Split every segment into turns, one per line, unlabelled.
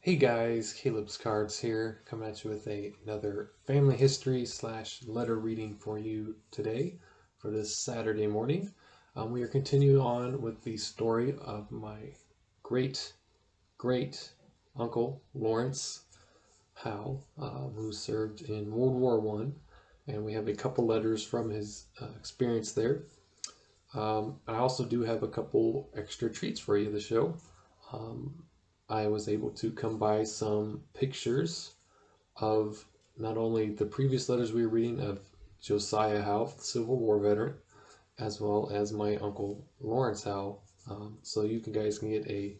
Hey guys, Caleb's Cards here, coming at you with another family history slash letter reading for you today for this Saturday morning. We are continuing on with the story of my great great uncle Lawrence Howe, who served in World War One, and we have a couple letters from his experience there. I also do have a couple extra treats for you, the show. I was able to come by some pictures of not only the previous letters we were reading of Josiah Howe, the Civil War veteran, as well as my uncle Lawrence Howe, so you guys can get a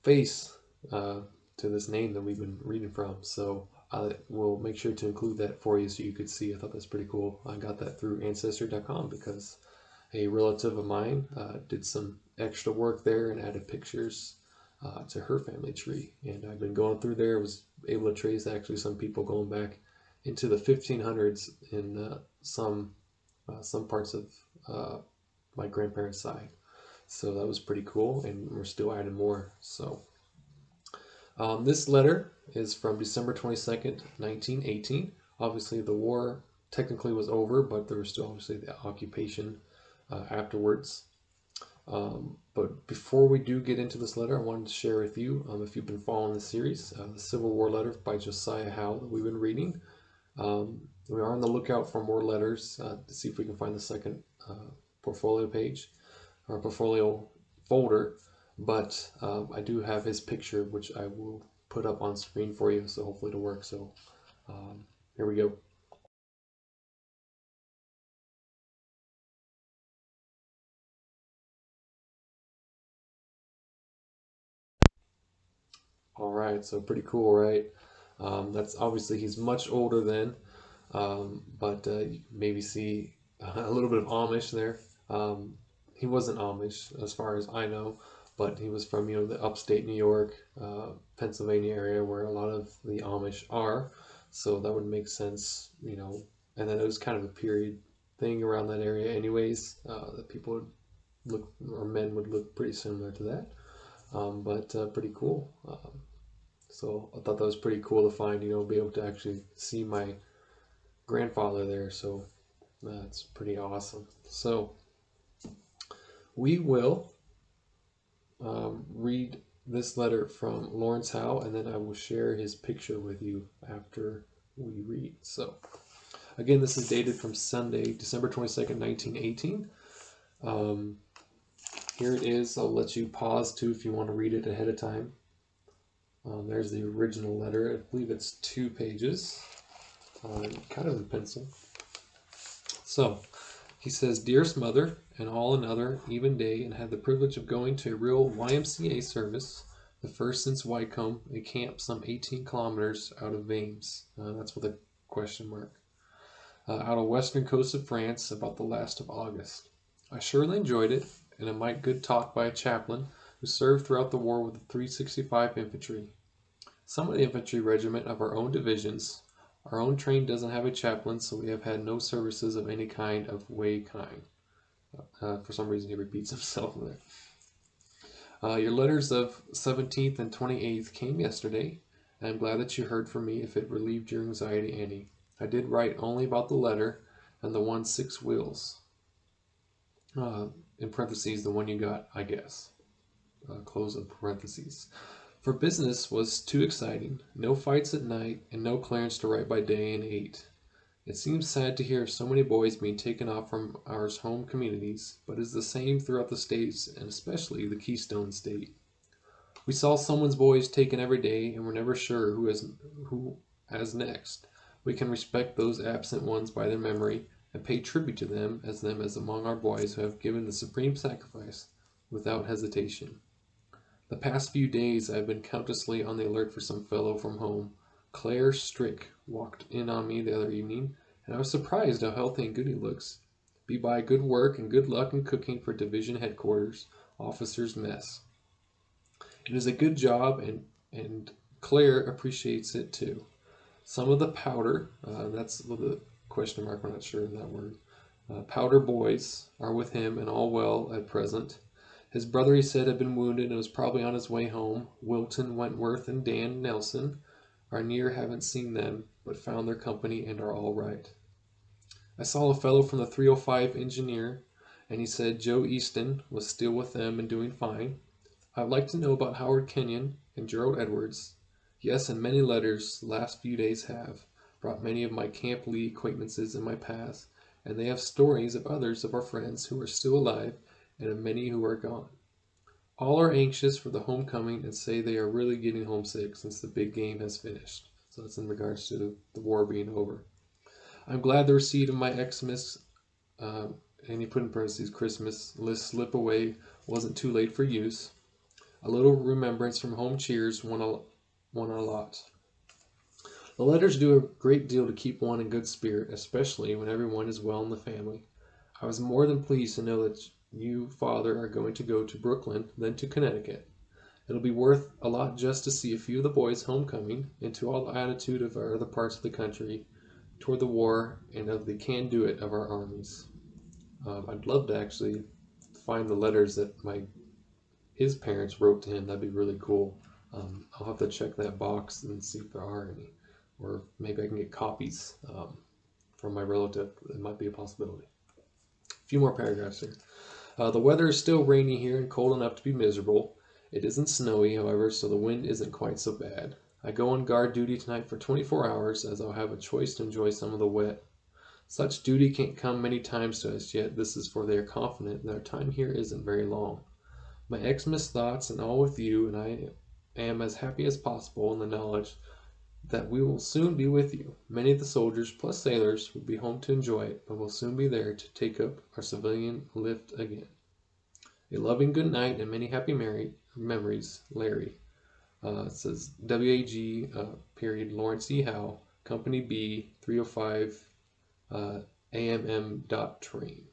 face to this name that we've been reading from. So I will make sure to include that for you so you could see. I thought that's pretty cool. I got that through Ancestry.com because a relative of mine did some extra work there and added pictures to her family tree. And I've been going through there, was able to trace actually some people going back into the 1500s in some parts of my grandparents' side. So that was pretty cool, and we're still adding more. So this letter is from December 22nd, 1918. Obviously the war technically was over, but there was still obviously the occupation afterwards. But before we do get into this letter, I wanted to share with you, if you've been following the series, the Civil War letter by Josiah Howe that we've been reading. We are on the lookout for more letters to see if we can find the second portfolio page or portfolio folder. But I do have his picture, which I will put up on screen for you, so hopefully it'll work. So here we go. All right, so pretty cool, right? That's obviously he's much older then, but you maybe see a little bit of Amish there. He wasn't Amish as far as I know, but he was from the upstate New York, Pennsylvania area where a lot of the Amish are, so that would make sense, And then it was kind of a period thing around that area, anyways, that people would look or men would look pretty similar to that, but pretty cool. So I thought that was pretty cool to find, be able to actually see my grandfather there. So that's pretty awesome. So we will read this letter from Lawrence Howe, and then I will share his picture with you after we read. So again, this is dated from Sunday, December 22nd, 1918. Here it is. I'll let you pause too if you want to read it ahead of time. There's the original letter. I believe it's 2 pages, kind of in pencil. So he says, "Dearest mother, and all another even day, and had the privilege of going to a real YMCA service, the first since Wycombe, a camp some 18 kilometers out of Vames." That's with a question mark. Out of western coast of France, about the last of August. I surely enjoyed it, and a might good talk by a chaplain who served throughout the war with the 365 Infantry. Some of the infantry regiment of our own divisions. Our own train doesn't have a chaplain, so we have had no services of any kind of way kind. For some reason he repeats himself there. Your letters of 17th and 28th came yesterday, and I'm glad that you heard from me if it relieved your anxiety any. I did write only about the letter and the 6 wheels. In parentheses, the one you got, I guess. Close of parentheses. For business was too exciting, no fights at night, and no clearance to write by day and 8. It seems sad to hear of so many boys being taken off from our home communities, but it is the same throughout the states, and especially the Keystone State. We saw someone's boys taken every day, and we're never sure who has next. We can respect those absent ones by their memory, and pay tribute to them as among our boys who have given the supreme sacrifice without hesitation. The past few days I have been countlessly on the alert for some fellow from home. Claire Strick walked in on me the other evening, and I was surprised how healthy and good he looks. Be by good work and good luck in cooking for division headquarters, officers' mess. It is a good job, and Claire appreciates it too. Some of the powder, that's with a question mark, I'm not sure in that word, powder boys are with him and all well at present. His brother, he said, had been wounded and was probably on his way home. Wilton, Wentworth, and Dan Nelson are near, haven't seen them, but found their company and are all right. I saw a fellow from the 305 engineer, and he said Joe Easton was still with them and doing fine. I'd like to know about Howard Kenyon and Gerald Edwards. Yes, and many letters the last few days have brought many of my Camp Lee acquaintances in my path, and they have stories of others of our friends who are still alive and of many who are gone. All are anxious for the homecoming and say they are really getting homesick since the big game has finished. So that's in regards to the war being over. I'm glad the receipt of my Xmas, and he put in parentheses, Christmas list slip away wasn't too late for use. A little remembrance from home cheers won a lot. The letters do a great deal to keep one in good spirit, especially when everyone is well in the family. I was more than pleased to know that you, Father, are going to go to Brooklyn, then to Connecticut. It'll be worth a lot just to see a few of the boys homecoming, and to all the attitude of our other parts of the country toward the war and of the can-do-it of our armies. I'd love to actually find the letters that his parents wrote to him. That'd be really cool. I'll have to check that box and see if there are any, or maybe I can get copies from my relative. It might be a possibility. A few more paragraphs here. The weather is still rainy here and cold enough to be miserable. It isn't snowy, however, so the wind isn't quite so bad. I go on guard duty tonight for 24 hours, as I'll have a choice to enjoy some of the wet. Such duty can't come many times to us, yet this is for they are confident that our time here isn't very long. My Xmas thoughts and all with you, and I am as happy as possible in the knowledge that we will soon be with you. Many of the soldiers, plus sailors, will be home to enjoy it, but will soon be there to take up our civilian lift again. A loving good night and many happy memories, Larry. It says WAG, period, Lawrence E. Howe, Company B, 305, AMM dot train.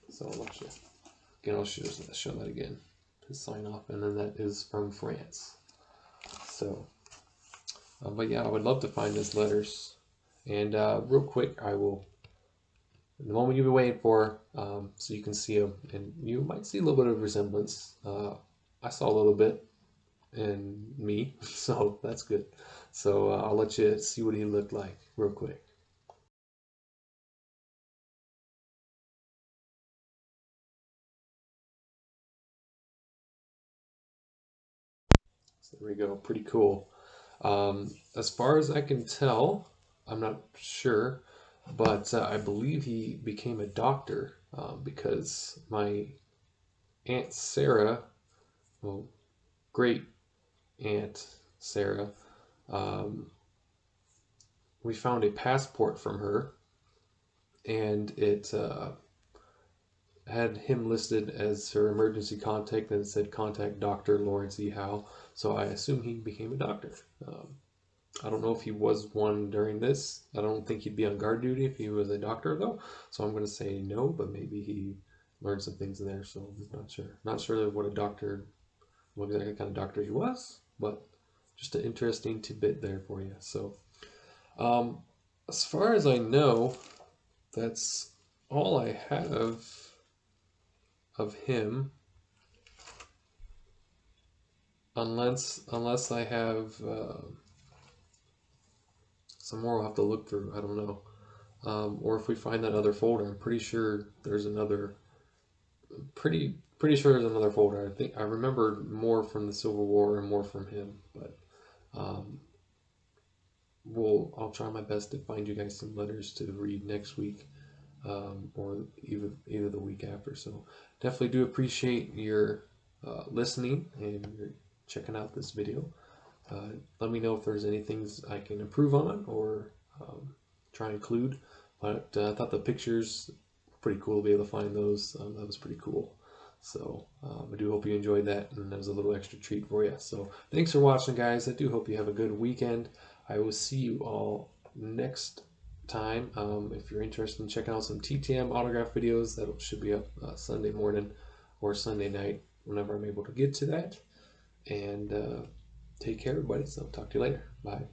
So I'll show that again to sign off, and then that is from France. So, but yeah, I would love to find his letters. And real quick, I will, the moment you've been waiting for, so you can see him, and you might see a little bit of resemblance. I saw a little bit in me, so that's good. So I'll let you see what he looked like real quick. So there we go, pretty cool. As far as I can tell, I'm not sure, but I believe he became a doctor because my Aunt Sarah, well, great Aunt Sarah, we found a passport from her, and it had him listed as her emergency contact, and it said contact Dr. Lawrence E. Howe, so I assume he became a doctor. I don't know if he was one during this. I don't think he'd be on guard duty if he was a doctor, though, so I'm going to say no, but maybe he learned some things in there, so I'm not sure. Not sure what exactly kind of doctor he was, but just an interesting tidbit there for you. So, as far as I know, that's all I have of him, unless I have some more. I'll have to look through. I don't know, or if we find that other folder. I'm pretty sure there's another. Pretty sure there's another folder. I think I remember more from the Civil War and more from him, but I'll try my best to find you guys some letters to read next week. Or either the week after. So definitely do appreciate your listening and your checking out this video. Let me know if there's any things I can improve on or try and include. But I thought the pictures were pretty cool to be able to find those. That was pretty cool. So I do hope you enjoyed that, and that was a little extra treat for you. So thanks for watching, guys. I do hope you have a good weekend. I will see you all next time. If you're interested in checking out some TTM autograph videos, that should be up Sunday morning or Sunday night whenever I'm able to get to that. And take care, everybody. So talk to you later. Bye.